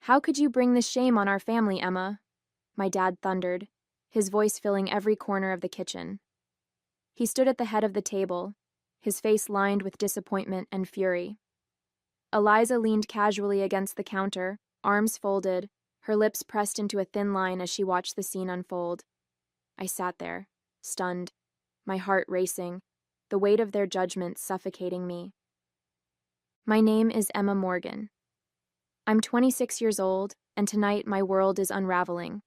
How could you bring this shame on our family, Emma? My dad thundered, his voice filling every corner of the kitchen. He stood at the head of the table, his face lined with disappointment and fury. Eliza leaned casually against the counter, arms folded, her lips pressed into a thin line as she watched the scene unfold. I sat there, stunned, my heart racing, the weight of their judgment suffocating me. My name is Emma Morgan. I'm 26 years old, and tonight my world is unraveling.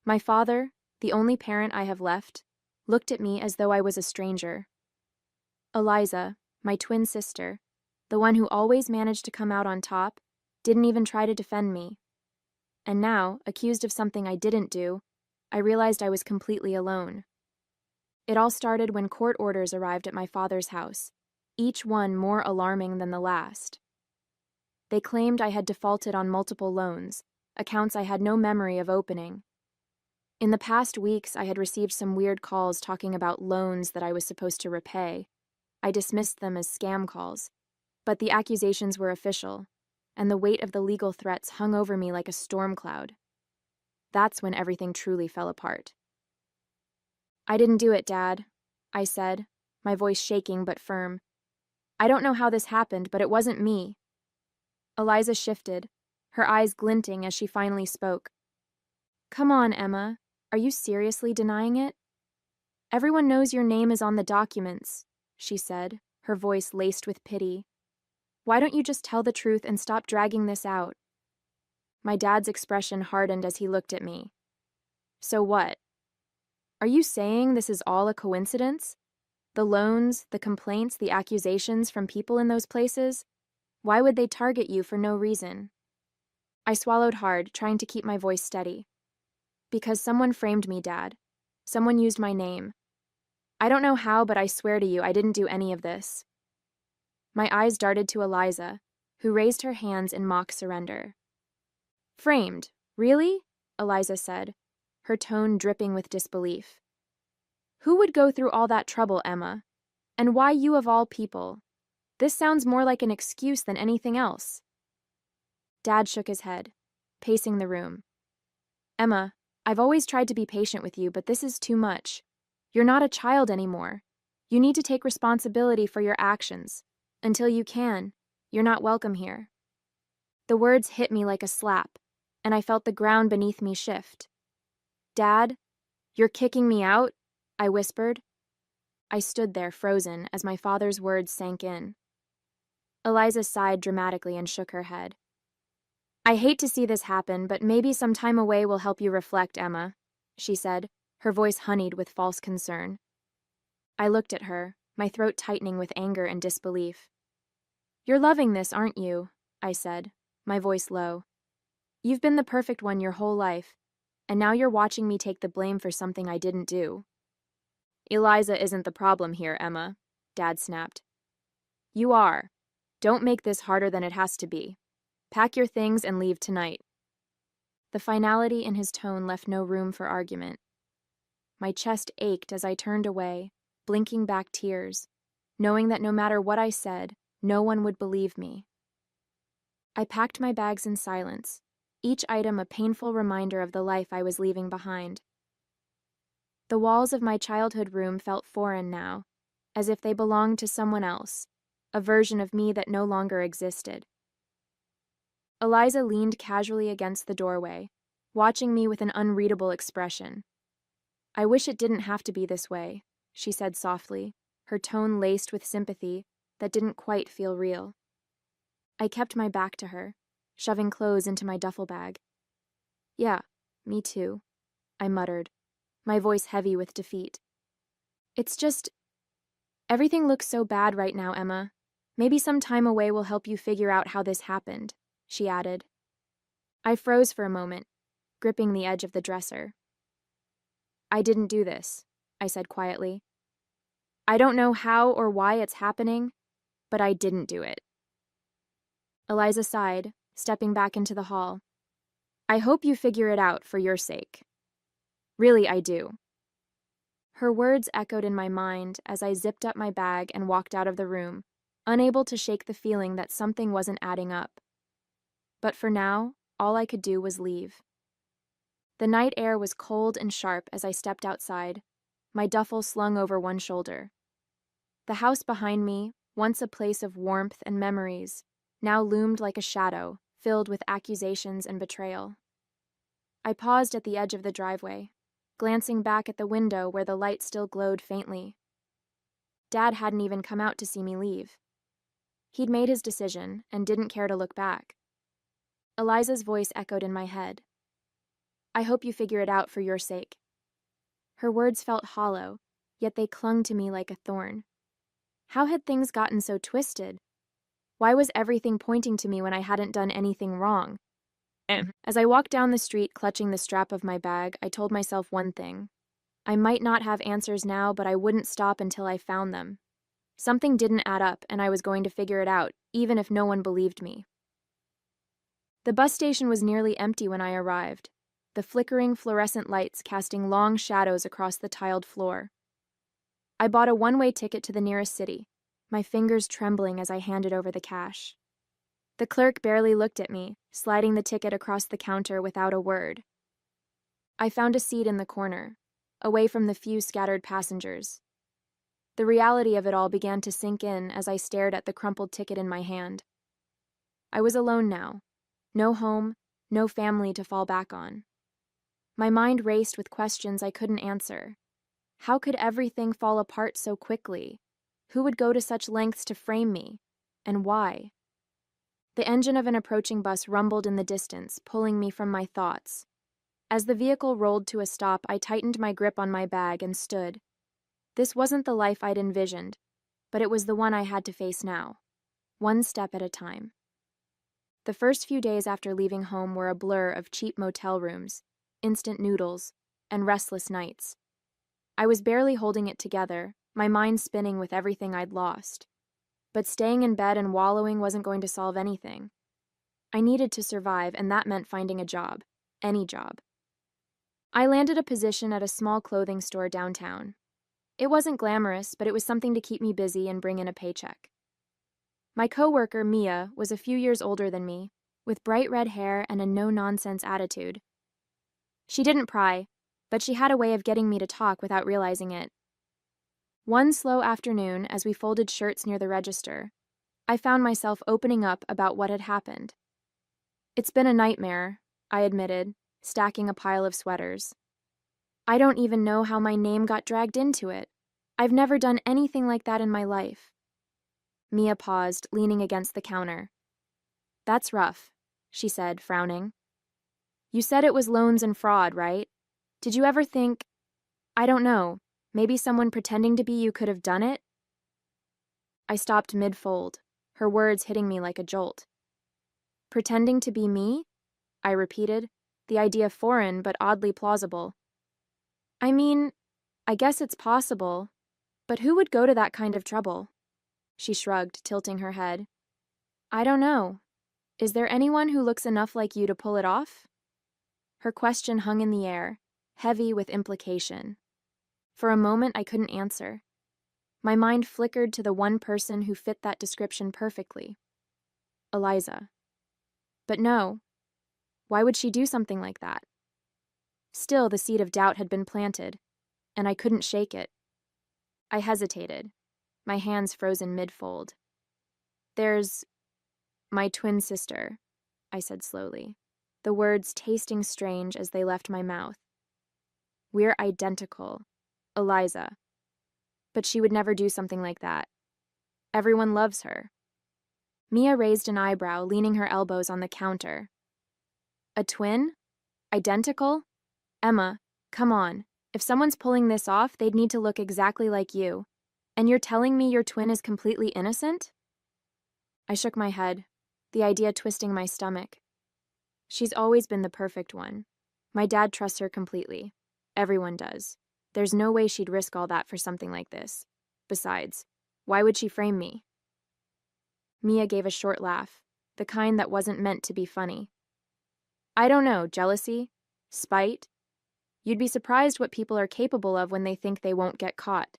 My father, the only parent I have left, looked at me as though I was a stranger. Eliza, my twin sister, the one who always managed to come out on top, didn't even try to defend me. And now, accused of something I didn't do, I realized I was completely alone. It all started when court orders arrived at my father's house, each one more alarming than the last. They claimed I had defaulted on multiple loans, accounts I had no memory of opening. In the past weeks, I had received some weird calls talking about loans that I was supposed to repay. I dismissed them as scam calls, but the accusations were official, and the weight of the legal threats hung over me like a storm cloud. That's when everything truly fell apart. I didn't do it, Dad, I said, my voice shaking but firm. I don't know how this happened, but it wasn't me. Eliza shifted, her eyes glinting as she finally spoke. Come on, Emma. Are you seriously denying it? Everyone knows your name is on the documents, she said, her voice laced with pity. Why don't you just tell the truth and stop dragging this out? My dad's expression hardened as he looked at me. So what? Are you saying this is all a coincidence? The loans, the complaints, the accusations from people in those places? Why would they target you for no reason? I swallowed hard, trying to keep my voice steady. Because someone framed me, Dad. Someone used my name. I don't know how, but I swear to you, I didn't do any of this. My eyes darted to Eliza, who raised her hands in mock surrender. Framed? Really? Eliza said, her tone dripping with disbelief. Who would go through all that trouble, Emma? And why you of all people? This sounds more like an excuse than anything else. Dad shook his head, pacing the room. Emma, I've always tried to be patient with you, but this is too much. You're not a child anymore. You need to take responsibility for your actions. Until you can, you're not welcome here. The words hit me like a slap, and I felt the ground beneath me shift. Dad, you're kicking me out? I whispered. I stood there frozen as my father's words sank in. Eliza sighed dramatically and shook her head. I hate to see this happen, but maybe some time away will help you reflect, Emma, she said, her voice honeyed with false concern. I looked at her, my throat tightening with anger and disbelief. You're loving this, aren't you? I said, my voice low. You've been the perfect one your whole life, and now you're watching me take the blame for something I didn't do. Eliza isn't the problem here, Emma, Dad snapped. You are. Don't make this harder than it has to be. Pack your things and leave tonight. The finality in his tone left no room for argument. My chest ached as I turned away, blinking back tears, knowing that no matter what I said, no one would believe me. I packed my bags in silence, each item a painful reminder of the life I was leaving behind. The walls of my childhood room felt foreign now, as if they belonged to someone else, a version of me that no longer existed. Eliza leaned casually against the doorway, watching me with an unreadable expression. I wish it didn't have to be this way, she said softly, her tone laced with sympathy that didn't quite feel real. I kept my back to her, shoving clothes into my duffel bag. Yeah, me too, I muttered, my voice heavy with defeat. It's just... Everything looks so bad right now, Emma. Maybe some time away will help you figure out how this happened, she added. I froze for a moment, gripping the edge of the dresser. I didn't do this, I said quietly. I don't know how or why it's happening, but I didn't do it. Eliza sighed, stepping back into the hall. I hope you figure it out for your sake. Really, I do. Her words echoed in my mind as I zipped up my bag and walked out of the room, unable to shake the feeling that something wasn't adding up. But for now, all I could do was leave. The night air was cold and sharp as I stepped outside, my duffel slung over one shoulder. The house behind me, once a place of warmth and memories, now loomed like a shadow, filled with accusations and betrayal. I paused at the edge of the driveway, glancing back at the window where the light still glowed faintly. Dad hadn't even come out to see me leave. He'd made his decision and didn't care to look back. Eliza's voice echoed in my head. I hope you figure it out for your sake. Her words felt hollow, yet they clung to me like a thorn. How had things gotten so twisted? Why was everything pointing to me when I hadn't done anything wrong? As I walked down the street clutching the strap of my bag, I told myself one thing. I might not have answers now, but I wouldn't stop until I found them. Something didn't add up, and I was going to figure it out, even if no one believed me. The bus station was nearly empty when I arrived, the flickering fluorescent lights casting long shadows across the tiled floor. I bought a one-way ticket to the nearest city, my fingers trembling as I handed over the cash. The clerk barely looked at me, sliding the ticket across the counter without a word. I found a seat in the corner, away from the few scattered passengers. The reality of it all began to sink in as I stared at the crumpled ticket in my hand. I was alone now. No home, no family to fall back on. My mind raced with questions I couldn't answer. How could everything fall apart so quickly? Who would go to such lengths to frame me? And why? The engine of an approaching bus rumbled in the distance, pulling me from my thoughts. As the vehicle rolled to a stop, I tightened my grip on my bag and stood. This wasn't the life I'd envisioned, but it was the one I had to face now, one step at a time. The first few days after leaving home were a blur of cheap motel rooms, instant noodles, and restless nights. I was barely holding it together, my mind spinning with everything I'd lost. But staying in bed and wallowing wasn't going to solve anything. I needed to survive, and that meant finding a job, any job. I landed a position at a small clothing store downtown. It wasn't glamorous, but it was something to keep me busy and bring in a paycheck. My coworker, Mia, was a few years older than me, with bright red hair and a no-nonsense attitude. She didn't pry, but she had a way of getting me to talk without realizing it. One slow afternoon, as we folded shirts near the register, I found myself opening up about what had happened. It's been a nightmare, I admitted, stacking a pile of sweaters. I don't even know how my name got dragged into it. I've never done anything like that in my life. Mia paused, leaning against the counter. That's rough, she said, frowning. You said it was loans and fraud, right? Did you ever think, I don't know, maybe someone pretending to be you could have done it? I stopped mid-fold, her words hitting me like a jolt. Pretending to be me? I repeated, the idea foreign but oddly plausible. I mean, I guess it's possible, but who would go to that kind of trouble? She shrugged, tilting her head. I don't know. Is there anyone who looks enough like you to pull it off? Her question hung in the air, heavy with implication. For a moment, I couldn't answer. My mind flickered to the one person who fit that description perfectly. Eliza. But no. Why would she do something like that? Still, the seed of doubt had been planted, and I couldn't shake it. I hesitated, my hands frozen mid-fold. There's my twin sister, I said slowly, the words tasting strange as they left my mouth. We're identical, Eliza. But she would never do something like that. Everyone loves her. Mia raised an eyebrow, leaning her elbows on the counter. A twin? Identical? Emma, come on. If someone's pulling this off, they'd need to look exactly like you. And you're telling me your twin is completely innocent? I shook my head, the idea twisting my stomach. She's always been the perfect one. My dad trusts her completely. Everyone does. There's no way she'd risk all that for something like this. Besides, why would she frame me? Mia gave a short laugh, the kind that wasn't meant to be funny. I don't know, jealousy? Spite? You'd be surprised what people are capable of when they think they won't get caught.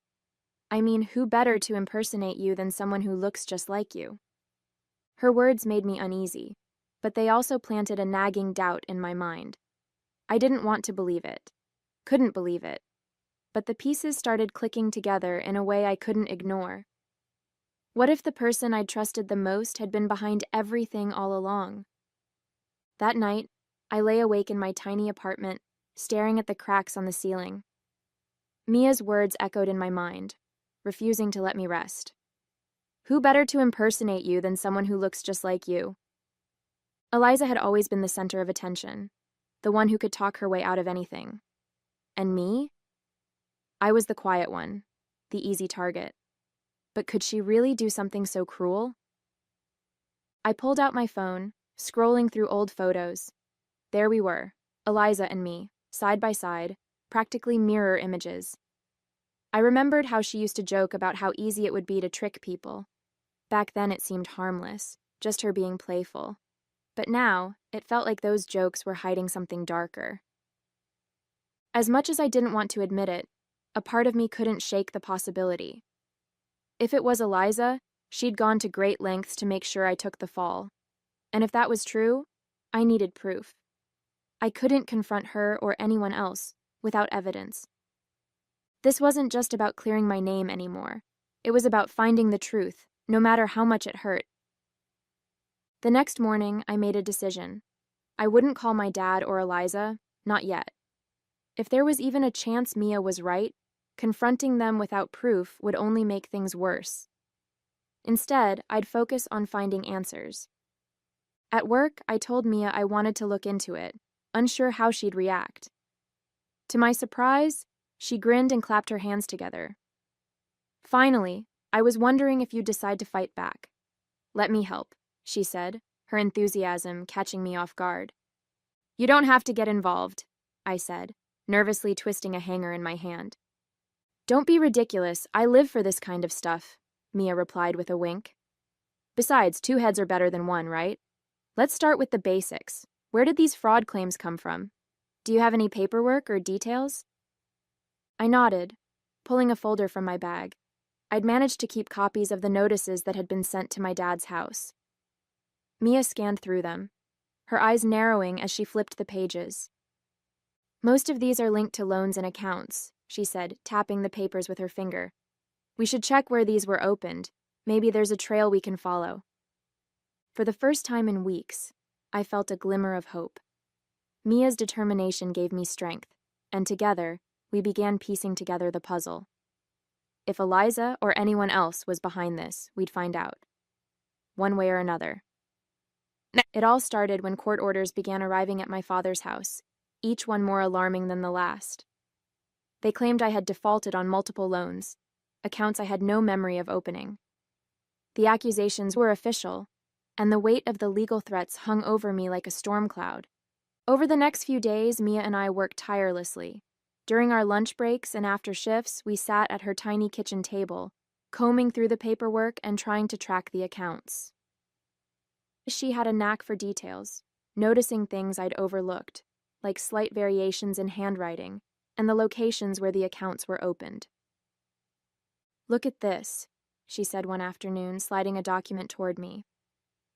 I mean, who better to impersonate you than someone who looks just like you? Her words made me uneasy. but they also planted a nagging doubt in my mind. I didn't want to believe it. Couldn't believe it. But the pieces started clicking together in a way I couldn't ignore. What if the person I'd trusted the most had been behind everything all along? That night, I lay awake in my tiny apartment, staring at the cracks on the ceiling. Mia's words echoed in my mind, refusing to let me rest. Who better to impersonate you than someone who looks just like you? Eliza had always been the center of attention, the one who could talk her way out of anything. And me? I was the quiet one, the easy target. But could she really do something so cruel? I pulled out my phone, scrolling through old photos. There we were, Eliza and me, side by side, practically mirror images. I remembered how she used to joke about how easy it would be to trick people. Back then it seemed harmless, just her being playful. But now, it felt like those jokes were hiding something darker. As much as I didn't want to admit it, a part of me couldn't shake the possibility. If it was Eliza, she'd gone to great lengths to make sure I took the fall. And if that was true, I needed proof. I couldn't confront her or anyone else without evidence. This wasn't just about clearing my name anymore. It was about finding the truth, no matter how much it hurt. The next morning, I made a decision. I wouldn't call my dad or Eliza, not yet. If there was even a chance Mia was right, confronting them without proof would only make things worse. Instead, I'd focus on finding answers. At work, I told Mia I wanted to look into it, unsure how she'd react. To my surprise, she grinned and clapped her hands together. Finally, I was wondering if you'd decide to fight back. Let me help, she said, her enthusiasm catching me off guard. You don't have to get involved, I said, nervously twisting a hanger in my hand. Don't be ridiculous, I live for this kind of stuff, Mia replied with a wink. Besides, two heads are better than one, right? Let's start with the basics. Where did these fraud claims come from? Do you have any paperwork or details? I nodded, pulling a folder from my bag. I'd managed to keep copies of the notices that had been sent to my dad's house. Mia scanned through them, her eyes narrowing as she flipped the pages. Most of these are linked to loans and accounts, she said, tapping the papers with her finger. We should check where these were opened. Maybe there's a trail we can follow. For the first time in weeks, I felt a glimmer of hope. Mia's determination gave me strength, and together, we began piecing together the puzzle. If Eliza or anyone else was behind this, we'd find out. One way or another. It all started when court orders began arriving at my father's house, each one more alarming than the last. They claimed I had defaulted on multiple loans, accounts I had no memory of opening. The accusations were official, and the weight of the legal threats hung over me like a storm cloud. Over the next few days, Mia and I worked tirelessly. During our lunch breaks and after shifts, we sat at her tiny kitchen table, combing through the paperwork and trying to track the accounts. She had a knack for details, noticing things I'd overlooked, like slight variations in handwriting and the locations where the accounts were opened. Look at this, she said one afternoon, sliding a document toward me.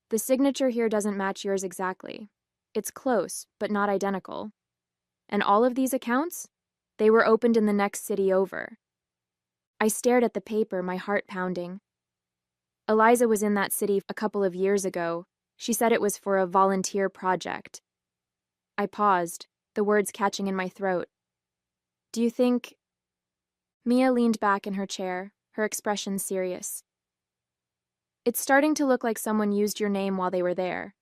The signature here doesn't match yours exactly. It's close, but not identical. And all of these accounts? They were opened in the next city over. I stared at the paper, my heart pounding. Eliza was in that city a couple of years ago. She said it was for a volunteer project. I paused, the words catching in my throat. Do you think... Mia leaned back in her chair, her expression serious. It's starting to look like someone used your name while they were there.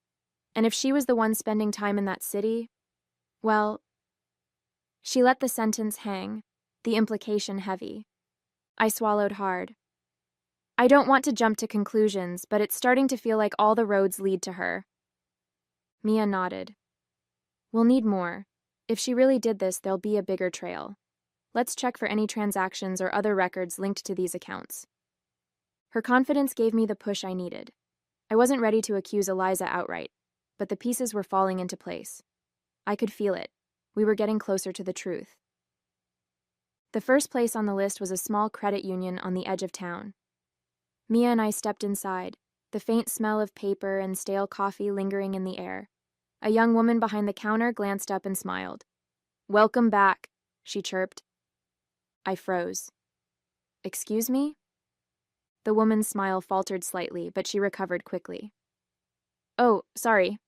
And if she was the one spending time in that city, well... She let the sentence hang, the implication heavy. I swallowed hard. I don't want to jump to conclusions, but it's starting to feel like all the roads lead to her. Mia nodded. We'll need more. If she really did this, there'll be a bigger trail. Let's check for any transactions or other records linked to these accounts. Her confidence gave me the push I needed. I wasn't ready to accuse Eliza outright, but the pieces were falling into place. I could feel it. We were getting closer to the truth. The first place on the list was a small credit union on the edge of town. Mia and I stepped inside, the faint smell of paper and stale coffee lingering in the air. A young woman behind the counter glanced up and smiled. "Welcome back," she chirped. I froze. "Excuse me?" The woman's smile faltered slightly, but she recovered quickly. "Oh, sorry.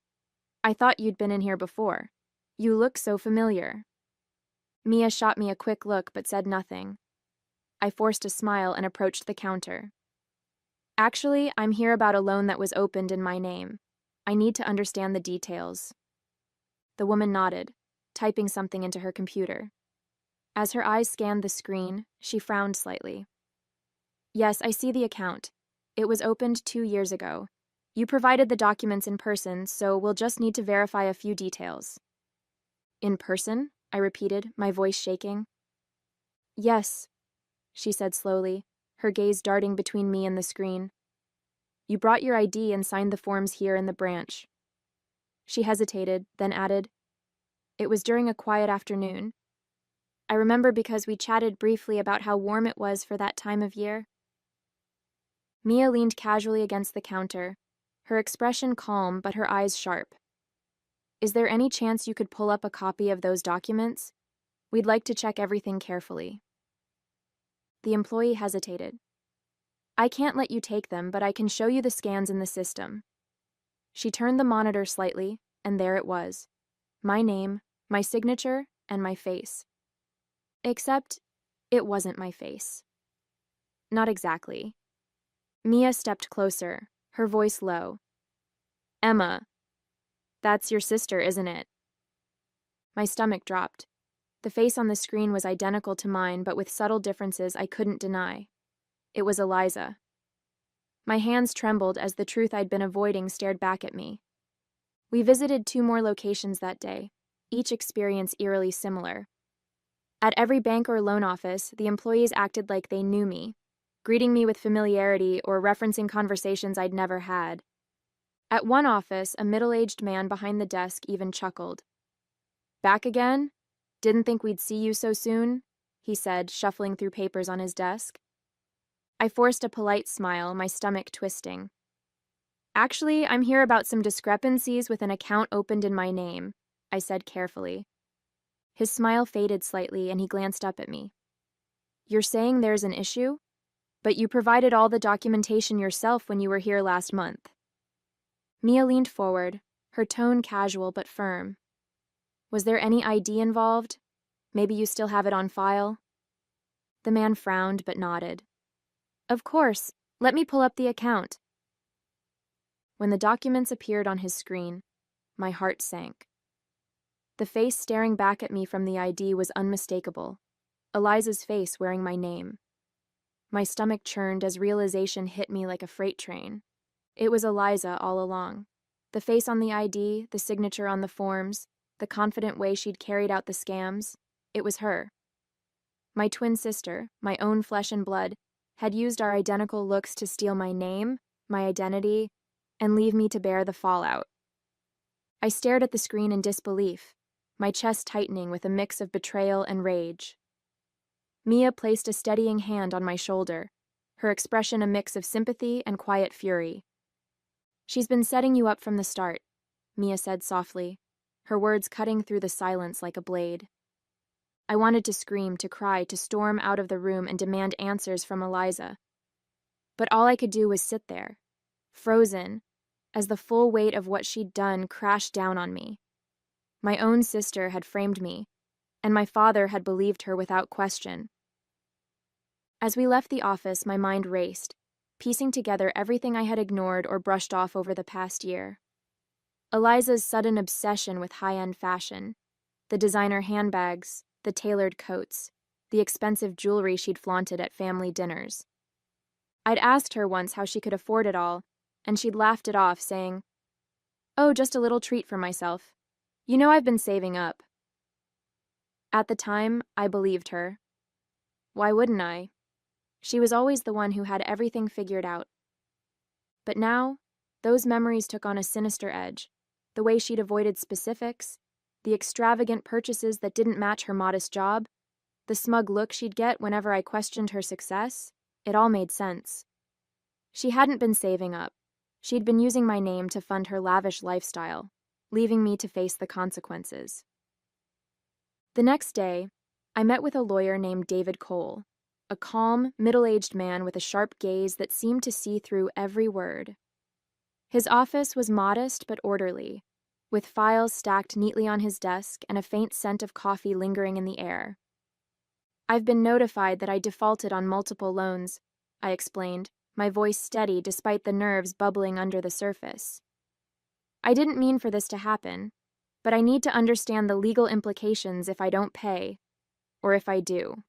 I thought you'd been in here before. You look so familiar." Mia shot me a quick look but said nothing. I forced a smile and approached the counter. "Actually, I'm here about a loan that was opened in my name. I need to understand the details." The woman nodded, typing something into her computer. As her eyes scanned the screen, she frowned slightly. "Yes, I see the account. It was opened 2 years ago. You provided the documents in person, so we'll just need to verify a few details." "In person?" I repeated, my voice shaking. "Yes," she said slowly, her gaze darting between me and the screen. "You brought your ID and signed the forms here in the branch." She hesitated, then added, "It was during a quiet afternoon. I remember because we chatted briefly about how warm it was for that time of year." Mia leaned casually against the counter, her expression calm but her eyes sharp. "Is there any chance you could pull up a copy of those documents? We'd like to check everything carefully." The employee hesitated. "I can't let you take them, but I can show you the scans in the system." She turned the monitor slightly, and there it was. My name, my signature, and my face. Except, it wasn't my face. Not exactly. Mia stepped closer, her voice low. "Emma, that's your sister, isn't it?" My stomach dropped. The face on the screen was identical to mine, but with subtle differences I couldn't deny. It was Eliza. My hands trembled as the truth I'd been avoiding stared back at me. We visited 2 more locations that day, each experience eerily similar. At every bank or loan office, the employees acted like they knew me, greeting me with familiarity or referencing conversations I'd never had. At one office, a middle-aged man behind the desk even chuckled. "Back again? Didn't think we'd see you so soon," he said, shuffling through papers on his desk. I forced a polite smile, my stomach twisting. "Actually, I'm here about some discrepancies with an account opened in my name," I said carefully. His smile faded slightly and he glanced up at me. "You're saying there's an issue? But you provided all the documentation yourself when you were here last month." Mia leaned forward, her tone casual but firm. "Was there any ID involved? Maybe you still have it on file?" The man frowned but nodded. "Of course. Let me pull up the account." When the documents appeared on his screen, my heart sank. The face staring back at me from the ID was unmistakable. Eliza's face wearing my name. My stomach churned as realization hit me like a freight train. It was Eliza all along. The face on the ID, the signature on the forms, the confident way she'd carried out the scams. It was her. My twin sister, my own flesh and blood, had used our identical looks to steal my name, my identity, and leave me to bear the fallout. I stared at the screen in disbelief, my chest tightening with a mix of betrayal and rage. Mia placed a steadying hand on my shoulder, her expression a mix of sympathy and quiet fury. "She's been setting you up from the start," Mia said softly, her words cutting through the silence like a blade. I wanted to scream, to cry, to storm out of the room and demand answers from Eliza. But all I could do was sit there, frozen, as the full weight of what she'd done crashed down on me. My own sister had framed me, and my father had believed her without question. As we left the office, my mind raced, piecing together everything I had ignored or brushed off over the past year. Eliza's sudden obsession with high-end fashion, the designer handbags, the tailored coats, the expensive jewelry she'd flaunted at family dinners. I'd asked her once how she could afford it all, and she'd laughed it off, saying, "Oh, just a little treat for myself. You know I've been saving up." At the time, I believed her. Why wouldn't I? She was always the one who had everything figured out. But now, those memories took on a sinister edge. The way she'd avoided specifics, the extravagant purchases that didn't match her modest job, the smug look she'd get whenever I questioned her success, it all made sense. She hadn't been saving up. She'd been using my name to fund her lavish lifestyle, leaving me to face the consequences. The next day, I met with a lawyer named David Cole, a calm, middle-aged man with a sharp gaze that seemed to see through every word. His office was modest but orderly, with files stacked neatly on his desk and a faint scent of coffee lingering in the air. "I've been notified that I defaulted on multiple loans," I explained, my voice steady despite the nerves bubbling under the surface. "I didn't mean for this to happen, but I need to understand the legal implications if I don't pay, or if I do."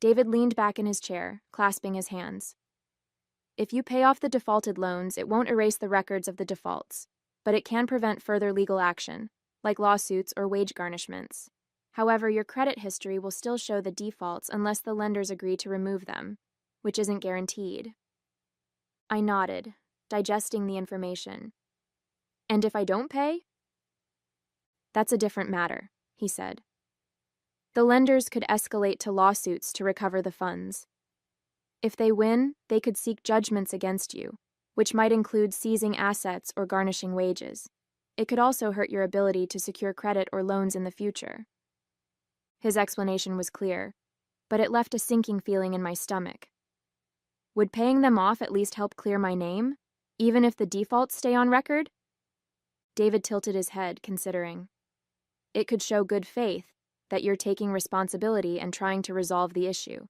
David leaned back in his chair, clasping his hands. "If you pay off the defaulted loans, it won't erase the records of the defaults, but it can prevent further legal action, like lawsuits or wage garnishments. However, your credit history will still show the defaults unless the lenders agree to remove them, which isn't guaranteed." I nodded, digesting the information. "And if I don't pay?" "That's a different matter," he said. "The lenders could escalate to lawsuits to recover the funds. If they win, they could seek judgments against you, which might include seizing assets or garnishing wages. It could also hurt your ability to secure credit or loans in the future." His explanation was clear, but it left a sinking feeling in my stomach. Would paying them off at least help clear my name, even if the defaults stay on record? David tilted his head, considering. "It could show good faith, that you're taking responsibility and trying to resolve the issue.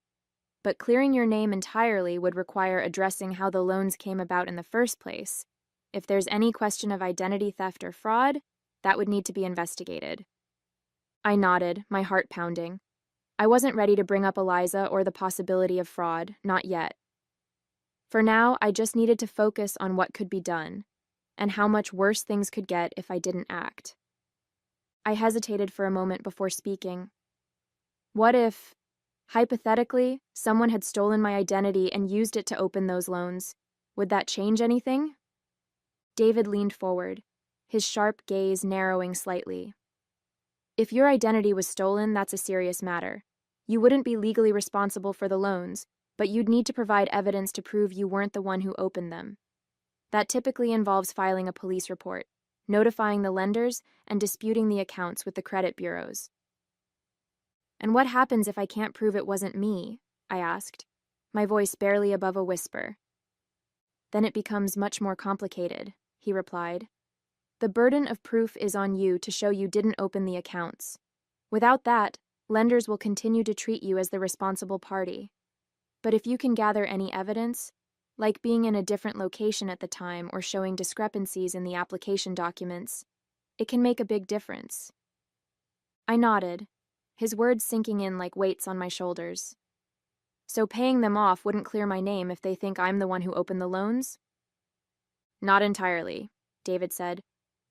But clearing your name entirely would require addressing how the loans came about in the first place. If there's any question of identity theft or fraud, that would need to be investigated." I nodded, my heart pounding. I wasn't ready to bring up Eliza or the possibility of fraud, not yet. For now, I just needed to focus on what could be done, and how much worse things could get if I didn't act. I hesitated for a moment before speaking. What if, hypothetically, someone had stolen my identity and used it to open those loans? Would that change anything? David leaned forward, his sharp gaze narrowing slightly. "If your identity was stolen, that's a serious matter. You wouldn't be legally responsible for the loans, but you'd need to provide evidence to prove you weren't the one who opened them. That typically involves filing a police report, notifying the lenders, and disputing the accounts with the credit bureaus." "And what happens if I can't prove it wasn't me?" I asked, my voice barely above a whisper. "Then it becomes much more complicated," he replied. "The burden of proof is on you to show you didn't open the accounts. Without that, lenders will continue to treat you as the responsible party. But if you can gather any evidence, like being in a different location at the time or showing discrepancies in the application documents, it can make a big difference." I nodded, his words sinking in like weights on my shoulders. "So paying them off wouldn't clear my name if they think I'm the one who opened the loans?" "Not entirely," David said.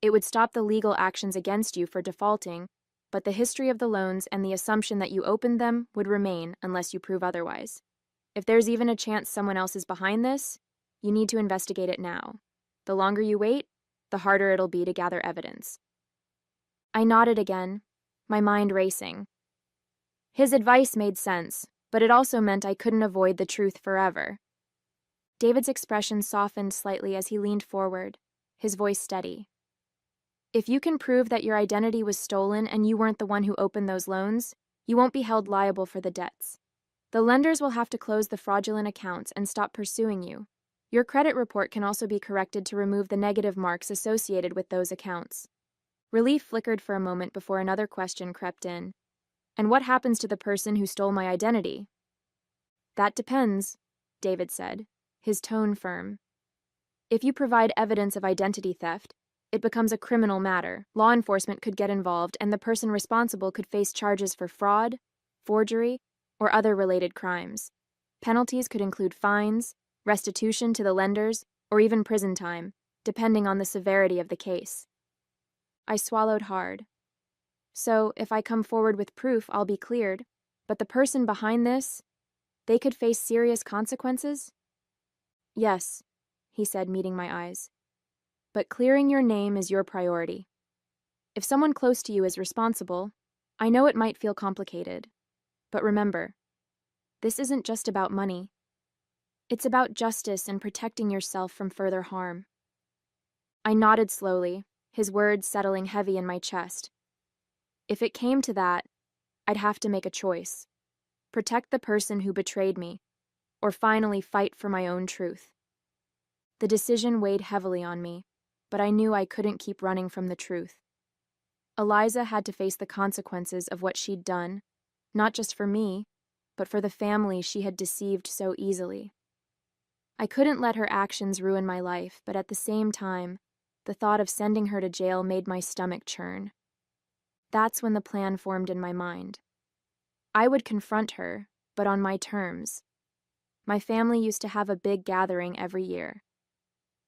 "It would stop the legal actions against you for defaulting, but the history of the loans and the assumption that you opened them would remain unless you prove otherwise. If there's even a chance someone else is behind this, you need to investigate it now. The longer you wait, the harder it'll be to gather evidence." I nodded again, my mind racing. His advice made sense, but it also meant I couldn't avoid the truth forever. David's expression softened slightly as he leaned forward, his voice steady. "If you can prove that your identity was stolen and you weren't the one who opened those loans, you won't be held liable for the debts. The lenders will have to close the fraudulent accounts and stop pursuing you. Your credit report can also be corrected to remove the negative marks associated with those accounts." Relief flickered for a moment before another question crept in. "And what happens to the person who stole my identity?" "That depends," David said, his tone firm. "If you provide evidence of identity theft, it becomes a criminal matter. Law enforcement could get involved, and the person responsible could face charges for fraud, forgery, or other related crimes. Penalties could include fines, restitution to the lenders, or even prison time, depending on the severity of the case." I swallowed hard. "So, if I come forward with proof, I'll be cleared, but the person behind this, they could face serious consequences?" "Yes," he said, meeting my eyes. "But clearing your name is your priority. If someone close to you is responsible, I know it might feel complicated. But remember, this isn't just about money. It's about justice and protecting yourself from further harm. I nodded slowly, his words settling heavy in my chest. If it came to that, I'd have to make a choice. Protect the person who betrayed me, or finally fight for my own truth. The decision weighed heavily on me, but I knew I couldn't keep running from the truth. Eliza had to face the consequences of what she'd done, not just for me, but for the family she had deceived so easily. I couldn't let her actions ruin my life, but at the same time, the thought of sending her to jail made my stomach churn. That's when the plan formed in my mind. I would confront her, but on my terms. My family used to have a big gathering every year.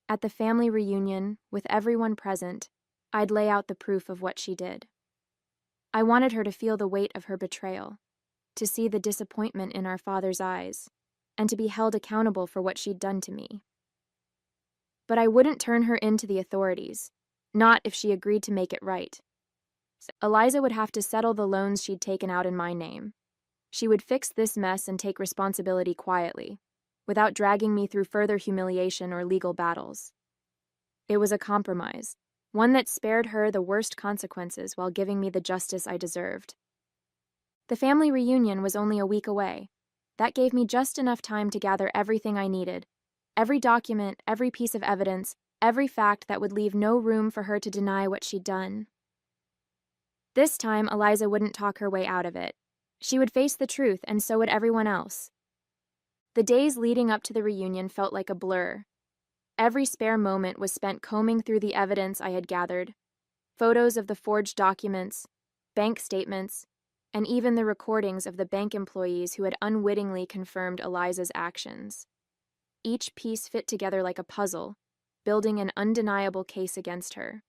At the family reunion, with everyone present, I'd lay out the proof of what she did. I wanted her to feel the weight of her betrayal, to see the disappointment in our father's eyes, and to be held accountable for what she'd done to me. But I wouldn't turn her into the authorities, not if she agreed to make it right. Eliza would have to settle the loans she'd taken out in my name. She would fix this mess and take responsibility quietly, without dragging me through further humiliation or legal battles. It was a compromise, one that spared her the worst consequences while giving me the justice I deserved. The family reunion was only a week away. That gave me just enough time to gather everything I needed, every document, every piece of evidence, every fact that would leave no room for her to deny what she'd done. This time, Eliza wouldn't talk her way out of it. She would face the truth, and so would everyone else. The days leading up to the reunion felt like a blur. Every spare moment was spent combing through the evidence I had gathered, photos of the forged documents, bank statements, and even the recordings of the bank employees who had unwittingly confirmed Eliza's actions. Each piece fit together like a puzzle, building an undeniable case against her.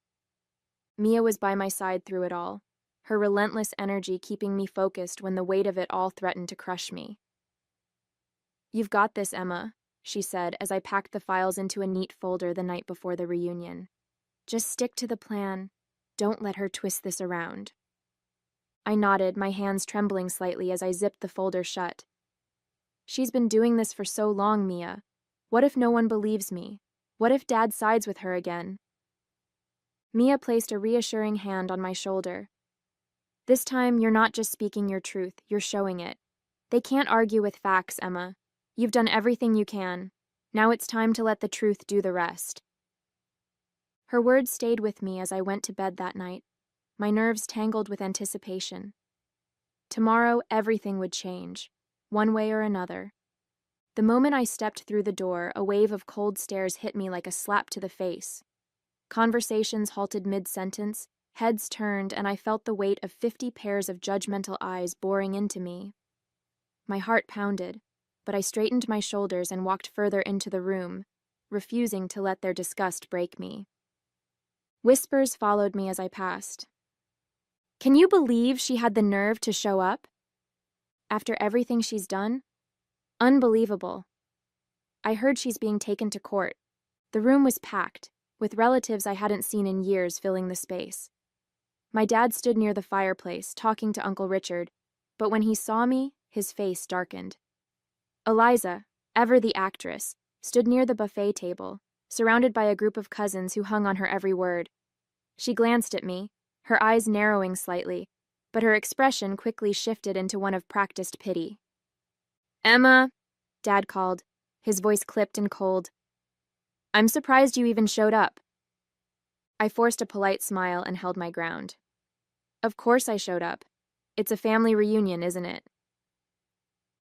Mia was by my side through it all, her relentless energy keeping me focused when the weight of it all threatened to crush me. "You've got this, Emma," she said as I packed the files into a neat folder the night before the reunion. "Just stick to the plan. Don't let her twist this around." I nodded, my hands trembling slightly as I zipped the folder shut. "She's been doing this for so long, Mia. What if no one believes me? What if Dad sides with her again?" Mia placed a reassuring hand on my shoulder. "This time, you're not just speaking your truth, you're showing it. They can't argue with facts, Emma. You've done everything you can. Now it's time to let the truth do the rest." Her words stayed with me as I went to bed that night, my nerves tangled with anticipation. Tomorrow, everything would change, one way or another. The moment I stepped through the door, a wave of cold stares hit me like a slap to the face. Conversations halted mid-sentence, heads turned, and I felt the weight of 50 pairs of judgmental eyes boring into me. My heart pounded, but I straightened my shoulders and walked further into the room, refusing to let their disgust break me. Whispers followed me as I passed. "Can you believe she had the nerve to show up? After everything she's done? Unbelievable." I heard she's being taken to court. The room was packed, with relatives I hadn't seen in years filling the space. My dad stood near the fireplace, talking to Uncle Richard, but when he saw me, his face darkened. Eliza, ever the actress, stood near the buffet table, surrounded by a group of cousins who hung on her every word. She glanced at me, her eyes narrowing slightly, but her expression quickly shifted into one of practiced pity. "Emma," Dad called, his voice clipped and cold. "I'm surprised you even showed up." I forced a polite smile and held my ground. "Of course I showed up. It's a family reunion, isn't it?"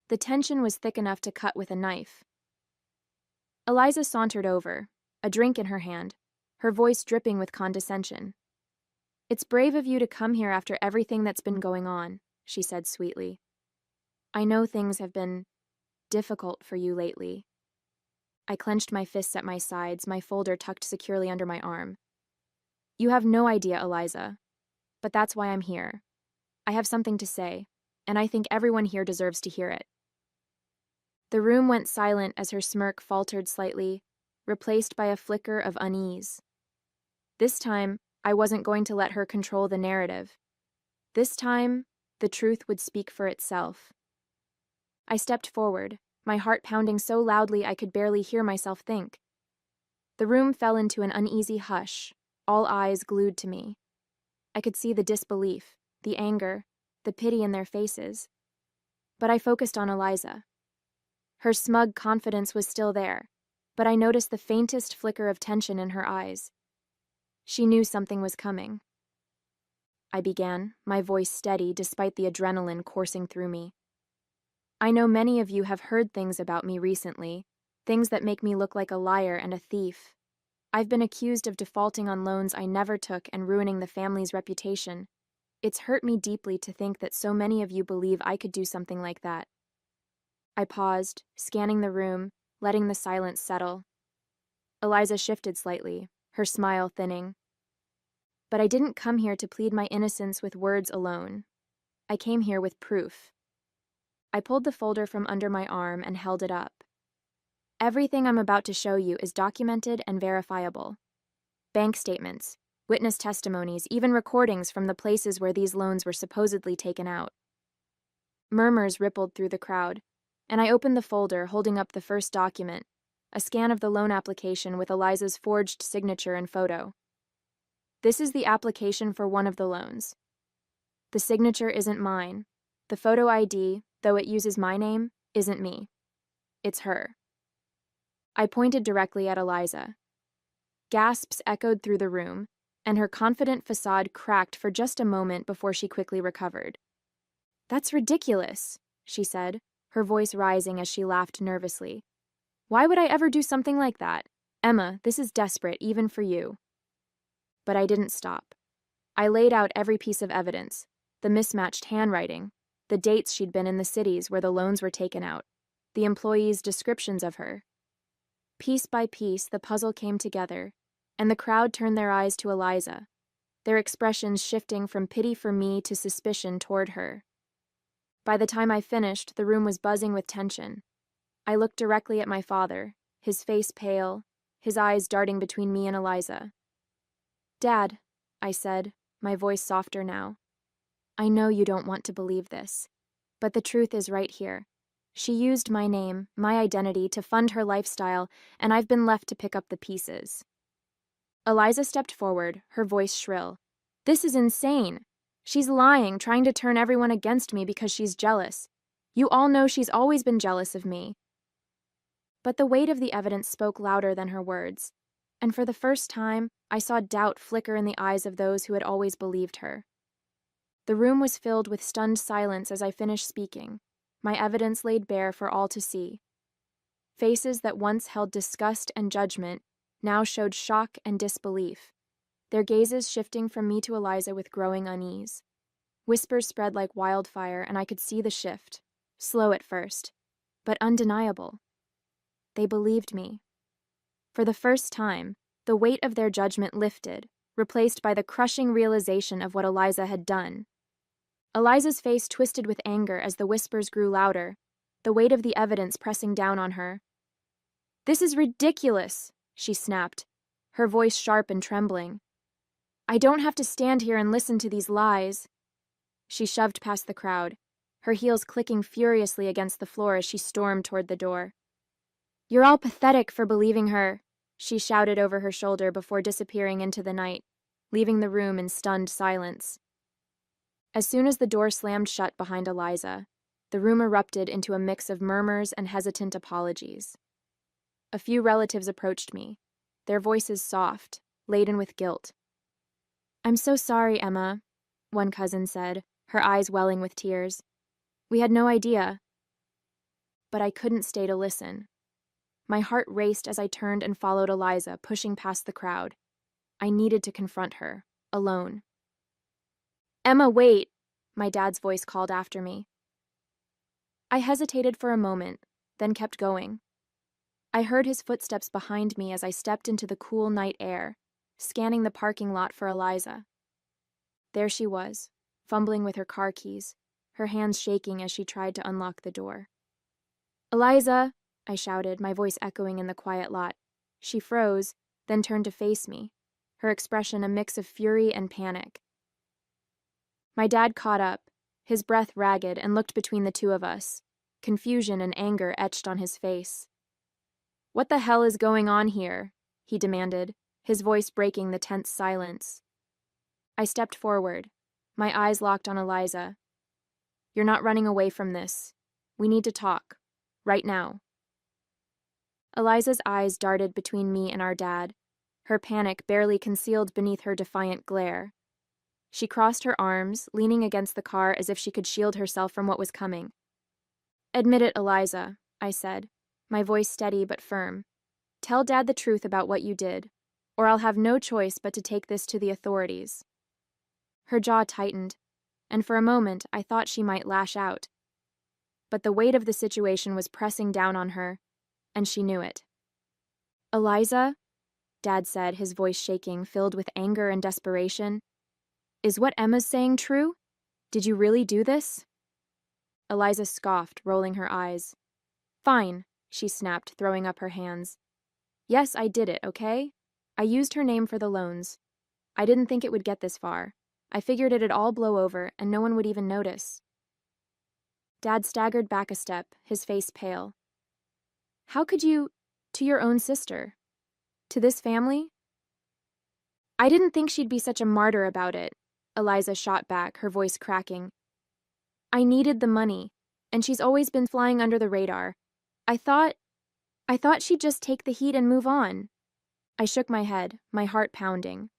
The tension was thick enough to cut with a knife. Eliza sauntered over, a drink in her hand, her voice dripping with condescension. "It's brave of you to come here after everything that's been going on," she said sweetly. "I know things have been difficult for you lately." I clenched my fists at my sides, my folder tucked securely under my arm. "You have no idea, Eliza. But that's why I'm here. I have something to say, and I think everyone here deserves to hear it." The room went silent as her smirk faltered slightly, replaced by a flicker of unease. This time, I wasn't going to let her control the narrative. This time, the truth would speak for itself. I stepped forward, my heart pounding so loudly I could barely hear myself think. The room fell into an uneasy hush, all eyes glued to me. I could see the disbelief, the anger, the pity in their faces. But I focused on Eliza. Her smug confidence was still there, but I noticed the faintest flicker of tension in her eyes. She knew something was coming. I began, my voice steady despite the adrenaline coursing through me. I know many of you have heard things about me recently, things that make me look like a liar and a thief. I've been accused of defaulting on loans I never took and ruining the family's reputation. It's hurt me deeply to think that so many of you believe I could do something like that. I paused, scanning the room, letting the silence settle. Eliza shifted slightly, her smile thinning. But I didn't come here to plead my innocence with words alone. I came here with proof. I pulled the folder from under my arm and held it up. Everything I'm about to show you is documented and verifiable. Bank statements, witness testimonies, even recordings from the places where these loans were supposedly taken out. Murmurs rippled through the crowd, and I opened the folder, holding up the first document, a scan of the loan application with Eliza's forged signature and photo. This is the application for one of the loans. The signature isn't mine. The photo ID, though it uses my name, isn't me. It's her. I pointed directly at Eliza. Gasps echoed through the room, and her confident facade cracked for just a moment before she quickly recovered. "That's ridiculous," she said, her voice rising as she laughed nervously. "Why would I ever do something like that? Emma, this is desperate, even for you." But I didn't stop. I laid out every piece of evidence, the mismatched handwriting, the dates she'd been in the cities where the loans were taken out, the employees' descriptions of her. Piece by piece, the puzzle came together, and the crowd turned their eyes to Eliza, their expressions shifting from pity for me to suspicion toward her. By the time I finished, the room was buzzing with tension. I looked directly at my father, his face pale, his eyes darting between me and Eliza. "Dad," I said, my voice softer now. "I know you don't want to believe this, but the truth is right here. She used my name, my identity, to fund her lifestyle, and I've been left to pick up the pieces." Eliza stepped forward, her voice shrill. "This is insane. She's lying, trying to turn everyone against me because she's jealous. You all know she's always been jealous of me." But the weight of the evidence spoke louder than her words, and for the first time, I saw doubt flicker in the eyes of those who had always believed her. The room was filled with stunned silence as I finished speaking, my evidence laid bare for all to see. Faces that once held disgust and judgment now showed shock and disbelief, their gazes shifting from me to Eliza with growing unease. Whispers spread like wildfire, and I could see the shift, slow at first, but undeniable. They believed me. For the first time, the weight of their judgment lifted, replaced by the crushing realization of what Eliza had done. Eliza's face twisted with anger as the whispers grew louder, the weight of the evidence pressing down on her. "This is ridiculous," she snapped, her voice sharp and trembling. "I don't have to stand here and listen to these lies." She shoved past the crowd, her heels clicking furiously against the floor as she stormed toward the door. "You're all pathetic for believing her," she shouted over her shoulder before disappearing into the night, leaving the room in stunned silence. As soon as the door slammed shut behind Eliza, the room erupted into a mix of murmurs and hesitant apologies. A few relatives approached me, their voices soft, laden with guilt. "I'm so sorry, Emma," one cousin said, her eyes welling with tears. "We had no idea." But I couldn't stay to listen. My heart raced as I turned and followed Eliza, pushing past the crowd. I needed to confront her, alone. "Emma, wait!" my dad's voice called after me. I hesitated for a moment, then kept going. I heard his footsteps behind me as I stepped into the cool night air, scanning the parking lot for Eliza. There she was, fumbling with her car keys, her hands shaking as she tried to unlock the door. "Eliza!" I shouted, my voice echoing in the quiet lot. She froze, then turned to face me, her expression a mix of fury and panic. My dad caught up, his breath ragged, and looked between the two of us. confusion and anger etched on his face. "What the hell is going on here?" he demanded, his voice breaking the tense silence. I stepped forward, my eyes locked on Eliza. "You're not running away from this. We need to talk. Right now." Eliza's eyes darted between me and our dad, her panic barely concealed beneath her defiant glare. She crossed her arms, leaning against the car as if she could shield herself from what was coming. "Admit it, Eliza," I said, my voice steady but firm. "Tell Dad the truth about what you did, or I'll have no choice but to take this to the authorities." Her jaw tightened, and for a moment I thought she might lash out. But the weight of the situation was pressing down on her, and she knew it. "Eliza," Dad said, his voice shaking, filled with anger and desperation, "is what Emma's saying true? Did you really do this?" Eliza scoffed, rolling her eyes. "Fine," she snapped, throwing up her hands. "Yes, I did it, okay? I used her name for the loans. I didn't think it would get this far. I figured it'd all blow over and no one would even notice." Dad staggered back a step, his face pale. "How could you, to your own sister? To this family?" "I didn't think she'd be such a martyr about it," Eliza shot back, her voice cracking. "I needed the money, and she's always been flying under the radar. I thought she'd just take the heat and move on." I shook my head, my heart pounding.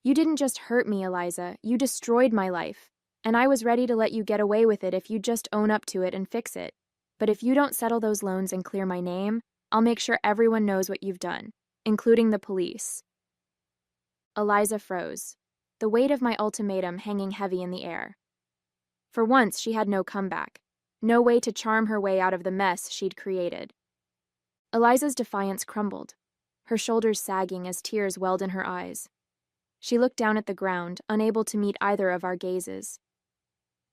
"You didn't just hurt me, Eliza, you destroyed my life, and I was ready to let you get away with it if you'd just own up to it and fix it. But if you don't settle those loans and clear my name, I'll make sure everyone knows what you've done, including the police." Eliza froze, the weight of my ultimatum hanging heavy in the air. For once, she had no comeback, no way to charm her way out of the mess she'd created. Eliza's defiance crumbled, her shoulders sagging as tears welled in her eyes. She looked down at the ground, unable to meet either of our gazes.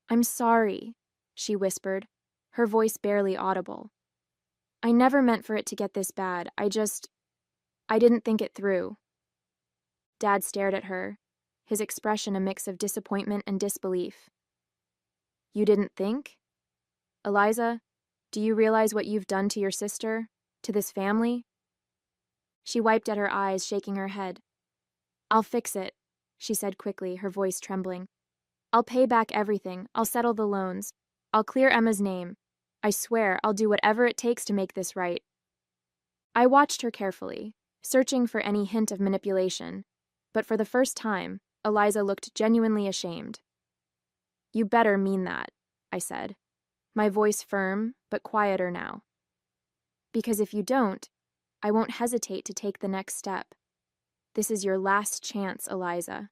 "I'm sorry," she whispered, her voice barely audible. "I never meant for it to get this bad. I didn't think it through." Dad stared at her, his expression a mix of disappointment and disbelief. "You didn't think? Eliza, do you realize what you've done to your sister, to this family?" She wiped at her eyes, shaking her head. "I'll fix it," she said quickly, her voice trembling. "I'll pay back everything. I'll settle the loans. I'll clear Emma's name. I swear I'll do whatever it takes to make this right." I watched her carefully, searching for any hint of manipulation, but for the first time, Eliza looked genuinely ashamed. "You better mean that," I said, my voice firm but quieter now. "Because if you don't, I won't hesitate to take the next step. This is your last chance, Eliza."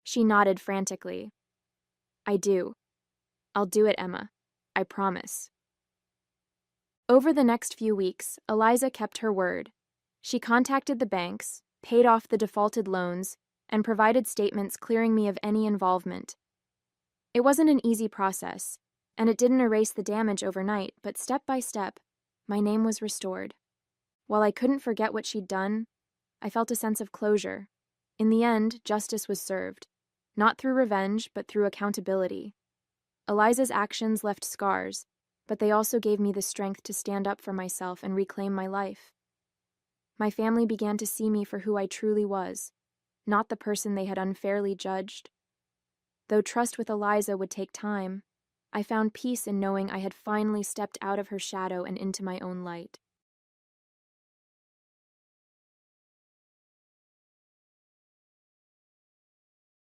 She nodded frantically. "I do. I'll do it, Emma. I promise." Over the next few weeks, Eliza kept her word. She contacted the banks, paid off the defaulted loans, and provided statements clearing me of any involvement. It wasn't an easy process, and it didn't erase the damage overnight, but step by step, my name was restored. While I couldn't forget what she'd done, I felt a sense of closure. In the end, justice was served, not through revenge, but through accountability. Eliza's actions left scars, but they also gave me the strength to stand up for myself and reclaim my life. My family began to see me for who I truly was, not the person they had unfairly judged. Though trust with Eliza would take time, I found peace in knowing I had finally stepped out of her shadow and into my own light.